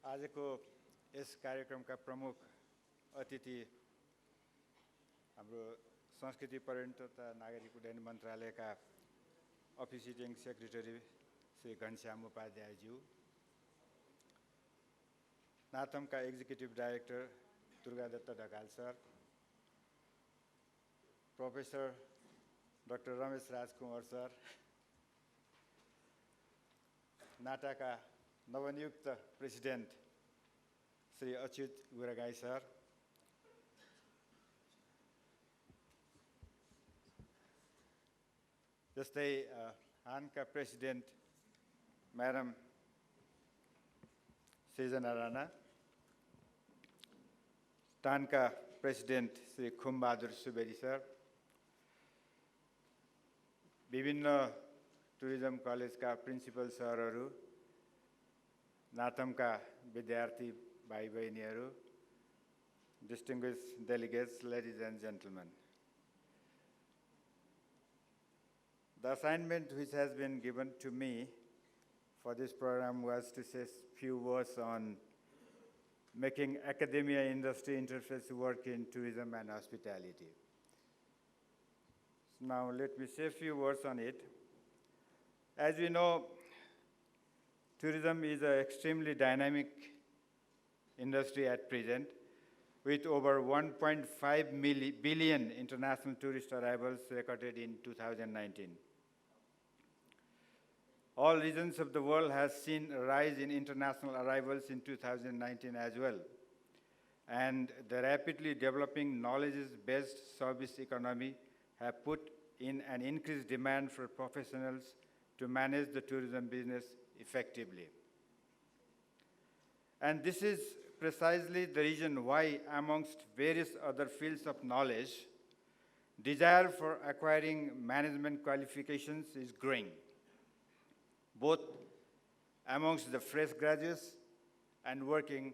आजको यस कार्यक्रमका प्रमुख अतिथि हाम्रो संस्कृति पर्यटन तथा नागरिक उड्डयन मन्त्रालयका अफिसिएटिङ सेक्रेटरी श्री घनश्याम उपाध्यायज्यू, नाथमका executive director Durgadatta Dhakal sir, professor doctor Ramesh Rajkumar sir, नाटाका नवनियुक्त प्रेसिडेन्ट श्री अच्युत गुरागाई सर, जस्तै हानका प्रेसिडेन्ट म्याडम सृजना राणा, टानका प्रेसिडेन्ट श्री खुमबहादुर सुवेदी सर, विभिन्न टुरिज्म कलेजका प्रिन्सिपल सरहरू, नाथमका विद्यार्थी भाइ बहिनीहरू, distinguished delegates, ladies and gentlemen. The assignment which has been given to me for this program was to say a few words on making academia-industry interface work in tourism and hospitality. So now let me say a few words on it. As we know, tourism is an extremely dynamic industry at present, with over 1.5 billion international tourist arrivals recorded in 2019. All regions of the world have seen a rise in international arrivals in 2019 as well. And the rapidly developing knowledge-based service economy have put in an increased demand for professionals to manage the tourism business effectively. And this is precisely the reason why, amongst various other fields of knowledge, desire for acquiring management qualifications is growing, both amongst the fresh graduates and working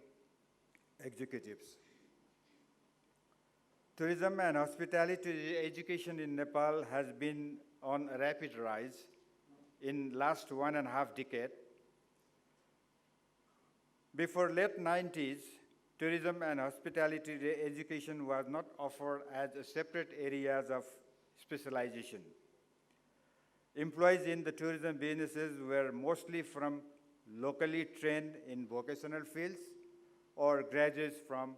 executives. Tourism and hospitality education in Nepal has been on a rapid rise in last 1.5 decades. Before late 90s, tourism and hospitality education was not offered as separate areas of specialization. Employees in the tourism businesses were mostly from locally trained in vocational fields or graduates from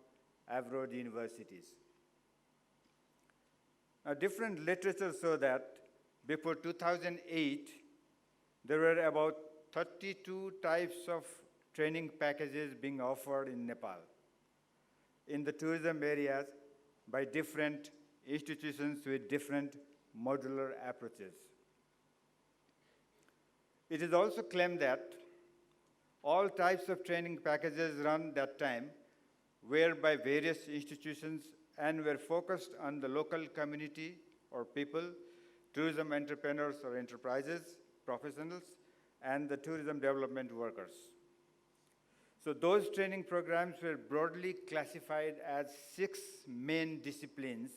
abroad universities. Now, different literature show that before 2008, there were about 32 types of training packages being offered in Nepal in the tourism areas by different institutions with different modular approaches. It is also claimed that all types of training packages run that time were by various institutions and were focused on the local community or people, tourism entrepreneurs or enterprises, professionals, and the tourism development workers. So those training programs were broadly classified as 6 main disciplines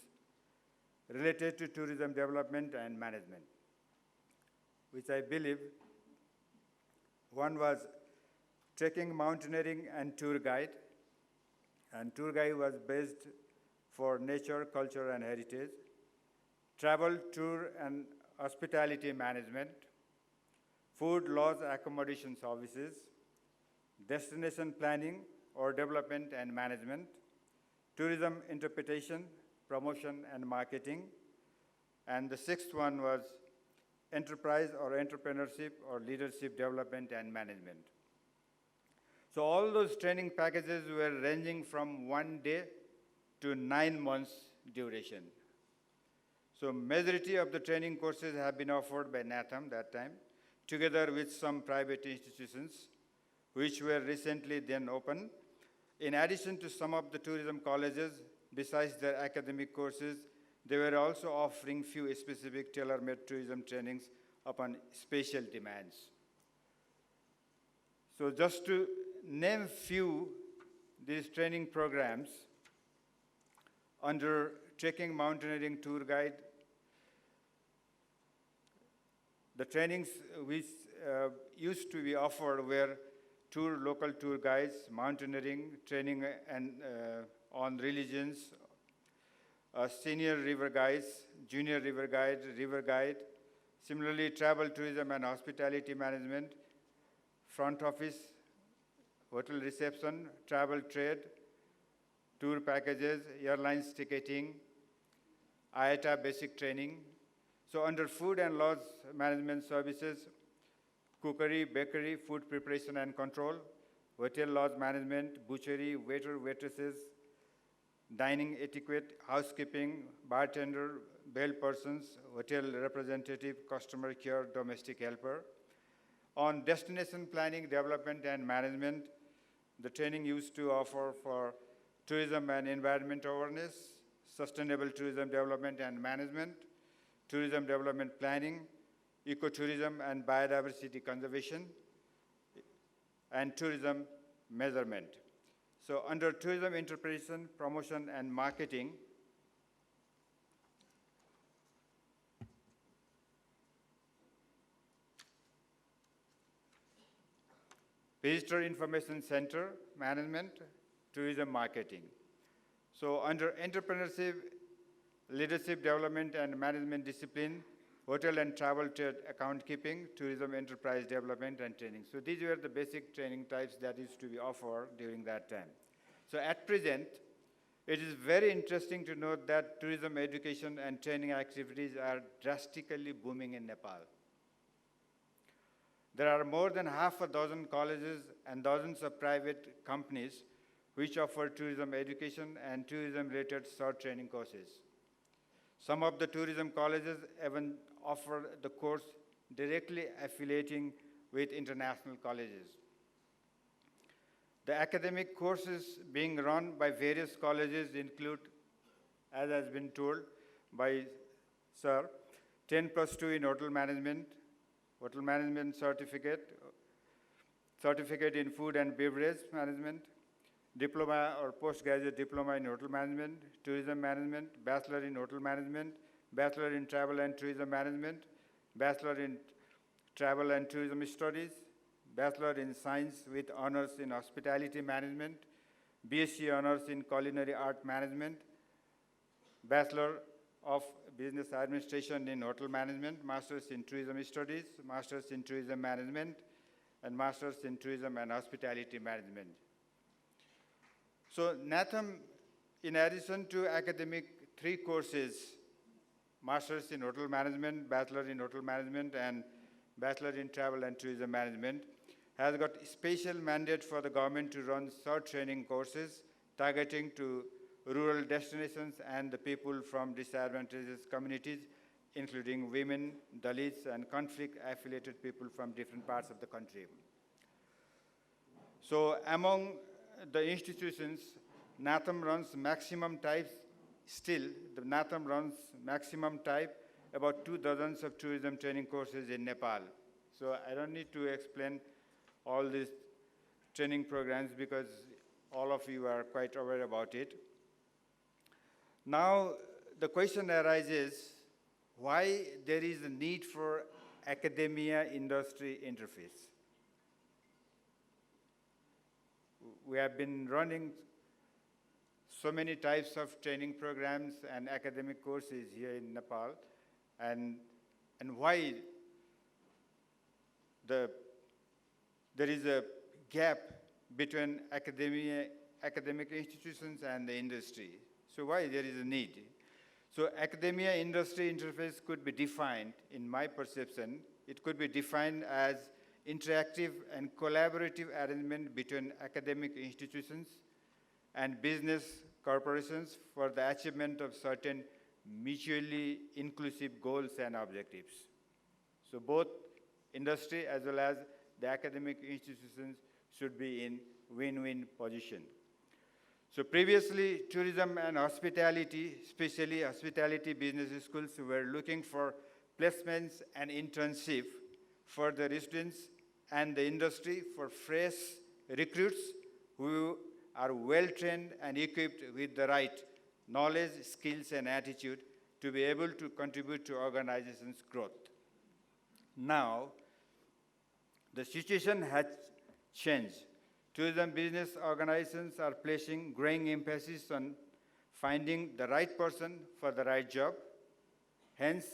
related to tourism development and management, which I believe one was trekking, mountaineering, and tour guide. And tour guide was based for nature, culture, and heritage. Travel, tour, and hospitality management. Food, lodge, accommodation services. Destination planning or development and management. Tourism interpretation, promotion, and marketing. And the 6th one was enterprise or entrepreneurship or leadership development and management. So all those training packages were ranging from 1 day to 9 months duration. So majority of the training courses have been offered by NATAM that time, together with some private institutions, which were recently then opened. In addition to some of the tourism colleges, besides their academic courses, they were also offering few specific tailor-made tourism trainings upon special demands. So just to name few these training programs, under trekking, mountaineering, tour guide, the trainings which used to be offered were local tour guides, mountaineering, training on religions, senior river guides, junior river guide. Similarly, travel, tourism, and hospitality management, front office, hotel reception, travel trade, tour packages, airlines ticketing, IATA basic training. So under food and lodge management services, cookery, bakery, food preparation and control, hotel lodge management, butchery, waiter, waitresses, dining etiquette, housekeeping, bartender, bail persons, hotel representative, customer care, domestic helper. On destination planning, development, and management, the training used to offer for tourism and environment awareness, sustainable tourism development and management, tourism development planning, ecotourism and biodiversity conservation, and tourism measurement. So under tourism interpretation, promotion, and marketing, Visitor Information Center management, tourism marketing. So under entrepreneurship, leadership development and management discipline, hotel and travel trade account keeping, tourism enterprise development and training. So these were the basic training types that used to be offered during that time. So at present, it is very interesting to note that tourism education and training activities are drastically booming in Nepal. There are more than half a dozen colleges and dozens of private companies which offer tourism education and tourism-related short training courses. Some of the tourism colleges even offer the course directly affiliating with international colleges. The academic courses being run by various colleges include, as has been told by Sir, 10+2 in hotel management certificate, certificate in food and beverage management, diploma or postgraduate diploma in hotel management, tourism management, bachelor in hotel management, bachelor in travel and tourism management, bachelor in travel and tourism studies, bachelor in science with honors in hospitality management, BSc honors in culinary art management, bachelor of business administration in hotel management, masters in tourism studies, masters in tourism management, and masters in tourism and hospitality management. So NATHM, in addition to academic 3 courses, masters in hotel management, bachelor in hotel management, and bachelor in travel and tourism management, has got special mandate for the government to run short training courses targeting to rural destinations and the people from disadvantaged communities, including women, Dalits, and conflict-affiliated people from different parts of the country. So among the institutions, NATHM runs maximum types, still, the NATHM runs maximum type about 2 dozens of tourism training courses in Nepal. So I don't need to explain all these training programs because all of you are quite aware about it. Now, the question arises, why there is a need for academia-industry interface? We have been running so many types of training programs and academic courses here in Nepal, and why there is a gap between academic institutions and the industry. So why there is a need? So academia-industry interface could be defined, in my perception, it could be defined as interactive and collaborative arrangement between academic institutions and business corporations for the achievement of certain mutually inclusive goals and objectives. So both industry as well as the academic institutions should be in win-win position. So previously, tourism and hospitality, especially hospitality business schools, were looking for placements and internship for the residents and the industry for fresh recruits who are well-trained and equipped with the right knowledge, skills, and attitude to be able to contribute to organization's growth. Now, the situation has changed. Tourism business organizations are placing growing emphasis on finding the right person for the right job. Hence,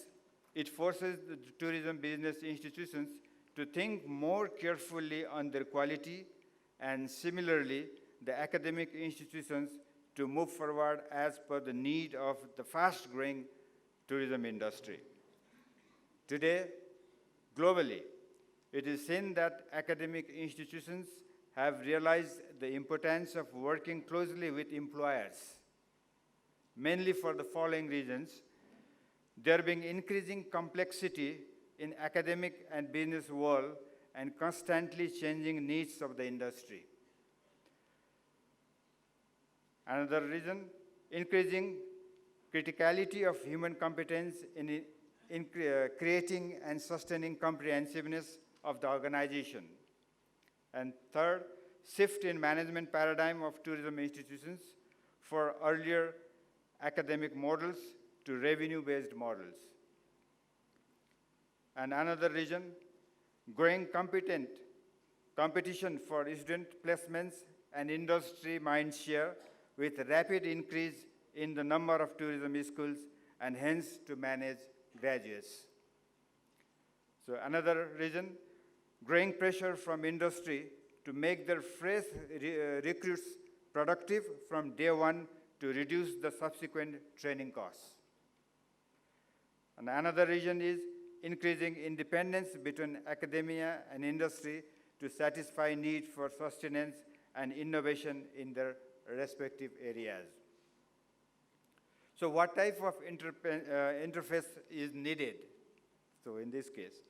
it forces the tourism business institutions to think more carefully on their quality, and similarly, the academic institutions to move forward as per the need of the fast-growing tourism industry. Today, globally, it is seen that academic institutions have realized the importance of working closely with employers, mainly for the following reasons. There being increasing complexity in academic and business world and constantly changing needs of the industry. Another reason, increasing criticality of human competence in creating and sustaining comprehensiveness of the organization. And third, shift in management paradigm of tourism institutions for earlier academic models to revenue-based models. And another reason, growing competition for student placements and industry mindshare with rapid increase in the number of tourism schools and hence to manage graduates. So another reason, growing pressure from industry to make their fresh recruits productive from day one to reduce the subsequent training costs. And another reason is increasing independence between academia and industry to satisfy need for sustenance and innovation in their respective areas. So what type of interface is needed? So in this case,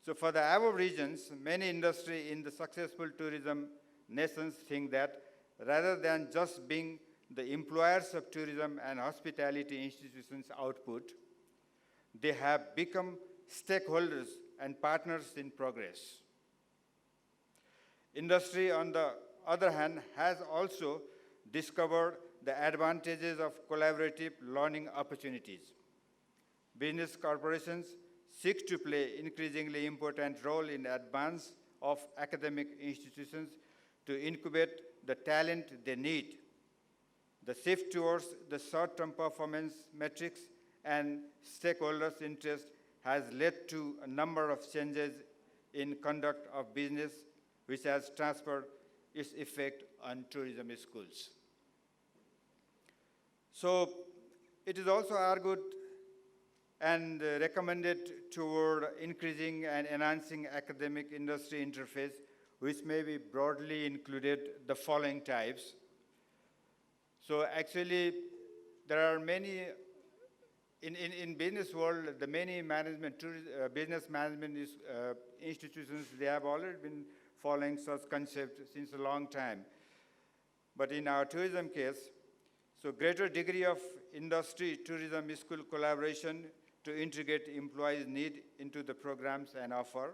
so for the above reasons, many industry in the successful tourism nations think that rather than just being the employers of tourism and hospitality institutions' output, they have become stakeholders and partners in progress. Industry, on the other hand, has also discovered the advantages of collaborative learning opportunities. Business corporations seek to play increasingly important role in advance of academic institutions to incubate the talent they need. The shift towards the short-term performance metrics and stakeholders' interest has led to a number of changes in conduct of business, which has transferred its effect on tourism schools. So it is also argued and recommended toward increasing and enhancing academic industry interface, which may be broadly included the following types. So actually, there are many, in business world, the many management, business management institutions, they have already been following such concepts since a long time. But in our tourism case, so greater degree of industry tourism school collaboration to integrate employees' need into the programs and offer.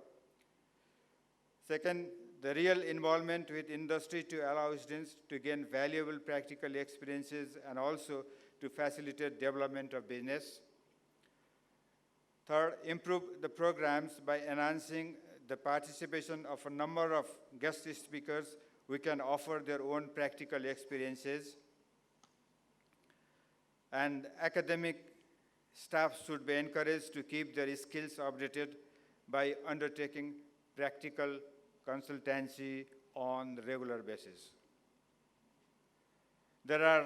Second, the real involvement with industry to allow students to gain valuable practical experiences and also to facilitate development of business. Third, improve the programs by enhancing the participation of a number of guest speakers who can offer their own practical experiences. And academic staff should be encouraged to keep their skills updated by undertaking practical consultancy on a regular basis. There are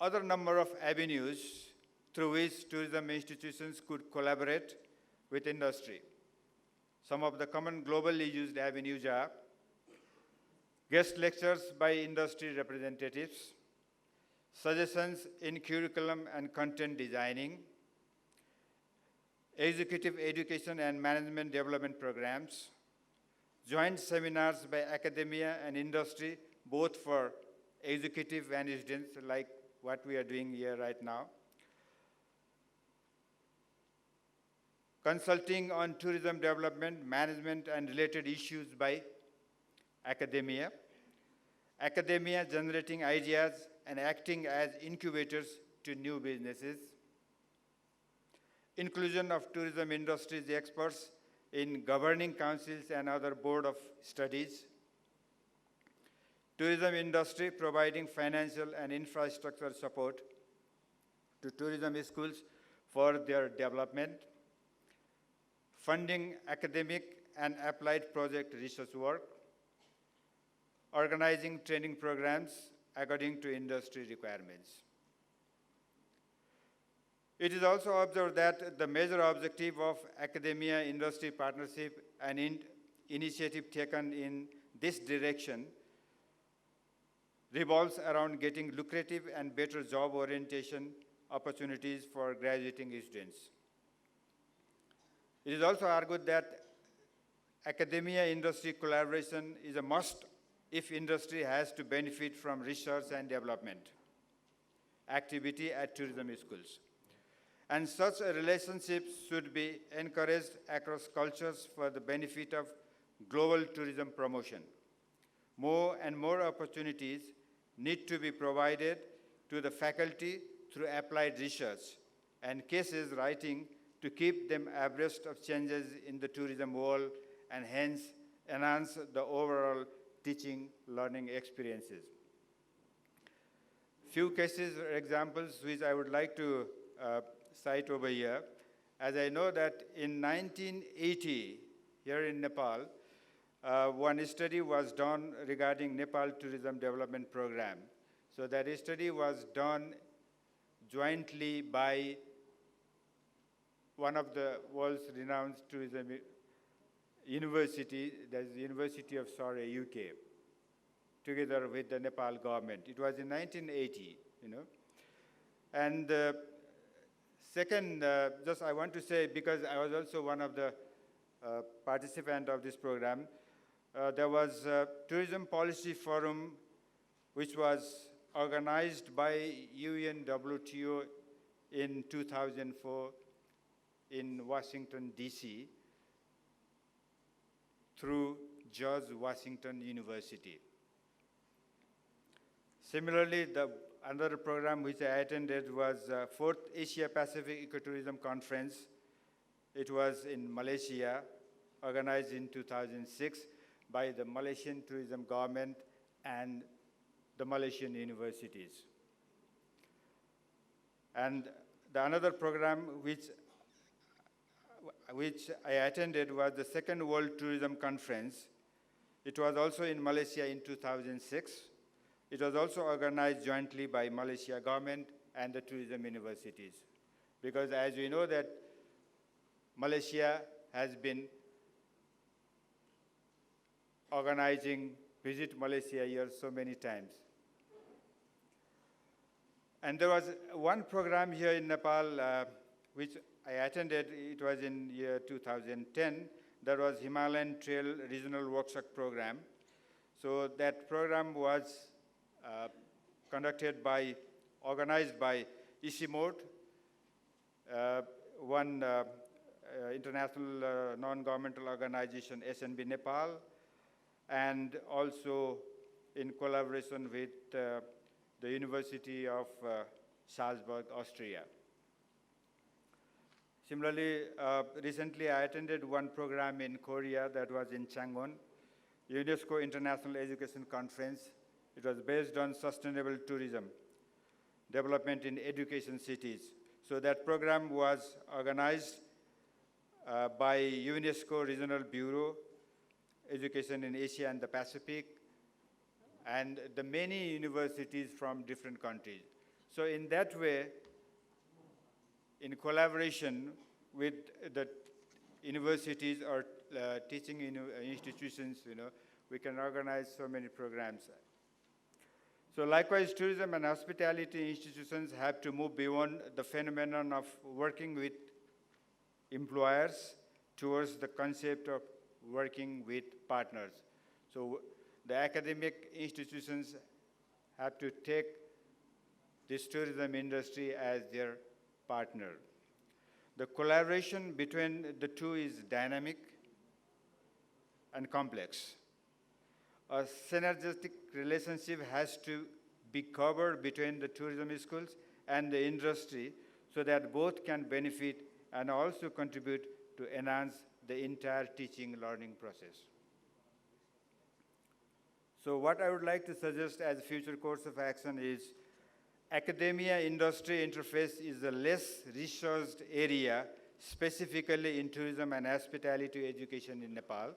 other number of avenues through which tourism institutions could collaborate with industry. Some of the common globally used avenues are guest lectures by industry representatives, suggestions in curriculum and content designing, executive education and management development programs, joint seminars by academia and industry, both for executive and students, like what we are doing here right now. Consulting on tourism development, management, and related issues by academia. Academia generating ideas and acting as incubators to new businesses. Inclusion of tourism industry's experts in governing councils and other board of studies. tourism industry providing financial and infrastructure support to tourism schools for their development, funding academic and applied project research work, organizing training programs according to industry requirements. It is also observed that the major objective of academia-industry partnership and initiative taken in this direction revolves around getting lucrative and better job orientation opportunities for graduating students. It is also argued that academia-industry collaboration is a must if industry has to benefit from research and development activity at tourism schools. And such a relationship should be encouraged across cultures for the benefit of global tourism promotion. More and more opportunities need to be provided to the faculty through applied research and cases writing to keep them abreast of changes in the tourism world and hence enhance the overall teaching learning experiences. Few cases or examples which I would like to cite over here. As I know that in 1980, here in Nepal, one study was done regarding Nepal Tourism Development Program. So that study was done jointly by one of the world's renowned tourism university, that's the University of Surrey, UK, together with the Nepal government. It was in 1980, And second, just I want to say, because I was also one of the participants of this program, there was a Tourism Policy Forum which was organized by UNWTO in 2004 in Washington, D.C. through George Washington University. Similarly, another program which I attended was 4th Asia Pacific Ecotourism Conference. It was in Malaysia, organized in 2006 by the Malaysian tourism government and the Malaysian universities. And another program which I attended was the Second World Tourism Conference. It was also in Malaysia in 2006. It was also organized jointly by Malaysia government and the tourism universities. Because as we know that Malaysia has been organizing Visit Malaysia here so many times. And there was one program here in Nepal which I attended. It was in year 2010. That was Himalayan Trail Regional Workshop Program. So that program was organized by ICIMOD, one international non-governmental organization, SNB Nepal, and also in collaboration with the University of Salzburg, Austria. Similarly, recently I attended one program in Korea that was in Changwon, UNESCO International Education Conference. It was based on sustainable tourism, development in education cities. So that program was organized by UNESCO Regional Bureau, Education in Asia and the Pacific, and the many universities from different countries. So in that way, in collaboration with the universities or teaching institutions, we can organize so many programs. So likewise, tourism and hospitality institutions have to move beyond the phenomenon of working with employers towards the concept of working with partners. So the academic institutions have to take this tourism industry as their partner. The collaboration between the two is dynamic and complex. A synergistic relationship has to be covered between the tourism schools and the industry so that both can benefit and also contribute to enhance the entire teaching learning process. So what I would like to suggest as a future course of action is academia-industry interface is a less researched area, specifically in tourism and hospitality education in Nepal.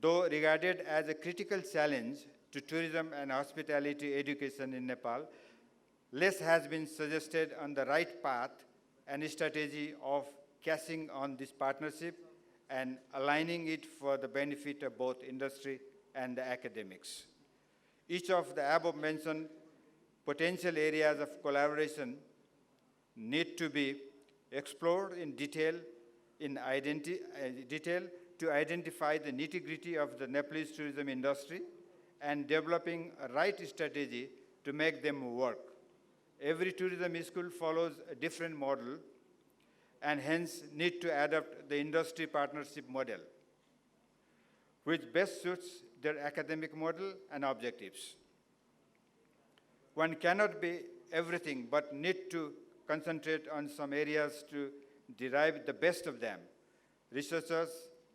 Though regarded as a critical challenge to tourism and hospitality education in Nepal, less has been suggested on the right path and strategy of cashing on this partnership and aligning it for the benefit of both industry and the academics. Each of the above mentioned potential areas of collaboration need to be explored in detail, to identify the nitty-gritty of the Nepalese tourism industry and developing a right strategy to make them work. Every tourism school follows a different model and hence need to adopt the industry partnership model, which best suits their academic model and objectives. One cannot be everything, but need to concentrate on some areas to derive the best of them. Researchers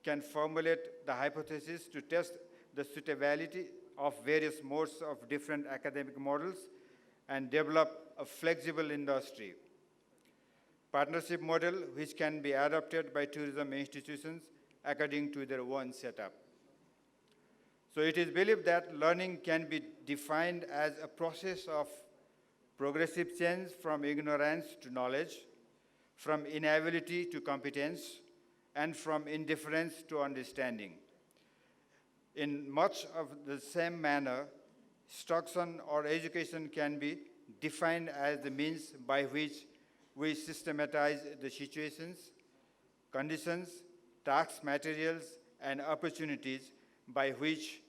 can formulate the hypothesis to test the suitability of various modes of different academic models and develop a flexible industry partnership model which can be adopted by tourism institutions according to their own setup. So it is believed that learning can be defined as a process of progressive change from ignorance to knowledge, from inability to competence, and from indifference to understanding. In much of the same manner, instruction or education can be defined as the means by which we systematize the situations, conditions, tasks, materials, and opportunities by which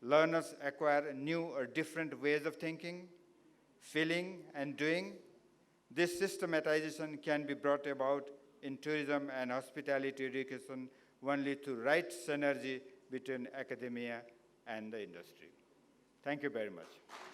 learners acquire new or different ways of thinking, feeling, and doing. This systematization can be brought about in tourism and hospitality education only through right synergy between academia and the industry. Thank you very much.